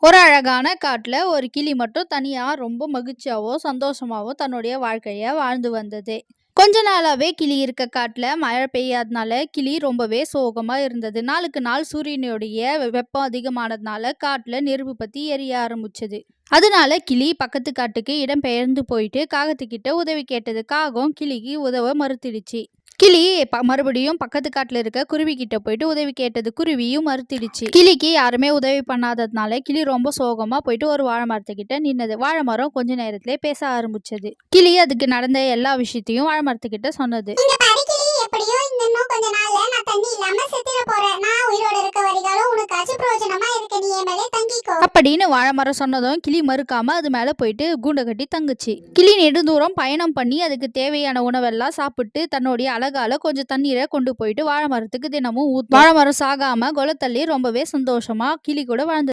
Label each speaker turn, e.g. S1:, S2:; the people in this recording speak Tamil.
S1: ஒரு அழகான காட்டுல ஒரு கிளி மட்டும் தனியா ரொம்ப மகிழ்ச்சியாவோ சந்தோஷமாவோ தன்னுடைய வாழ்க்கைய வாழ்ந்து வந்தது. கொஞ்ச நாளாவே கிளி இருக்க காட்டுல மழை பெய்யாதனால கிளி ரொம்பவே சோகமா இருந்தது. நாளுக்கு நாள் சூரியனுடைய வெப்பம் அதிகமானதுனால காட்டுல நெருப்பு பத்தி எரிய ஆரம்பிச்சது. அதனால கிளி பக்கத்து காட்டுக்கு இடம் பெயர்ந்து போயிட்டு காகத்துக்கிட்ட உதவி கேட்டது. காகம் கிளிக்கு உதவ மறுத்துடுச்சு. கிளி மறுபடியும் பக்கத்து காட்டுல இருக்க குருவி கிட்ட போயிட்டு உதவி கேட்டது. குருவியும் மறுத்துடுச்சு. கிளிக்கு யாருமே உதவி பண்ணாததுனால கிளி ரொம்ப சோகமா போயிட்டு ஒரு வாழை மரத்துக்கிட்ட நின்னது. வாழை மரம் கொஞ்ச நேரத்திலே பேச ஆரம்பிச்சது. கிளி அதுக்கு நடந்த எல்லா விஷயத்தையும் வாழை மரத்துக்கிட்ட சொன்னது.
S2: எப்படியோ இன்னும் கொஞ்ச நாள்ல நான் தண்ணி இல்லாம செத்துற போறேன். நான் உயிரோட இருக்க வரைக்கும் உனக்காச்சும் பிரயோஜனமா இருக்க, நீ என் மேலே தங்கிக்கோ
S1: அப்படின்னு வாழை மரம் சொன்னதும் கிளி மறுக்காம அது மேல போயிட்டு கூண்டை கட்டி தங்குச்சு. கிளி நெடுந்தூரம் பயணம் பண்ணி அதுக்கு தேவையான உணவெல்லாம் சாப்பிட்டு தன்னுடைய அழகால கொஞ்சம் தண்ணீரை கொண்டு போயிட்டு வாழை மரத்துக்கு தினமும் வாழை மரம் சாகாம கொலத்தள்ளி ரொம்பவே சந்தோஷமா கிளி கூட வாழ்ந்து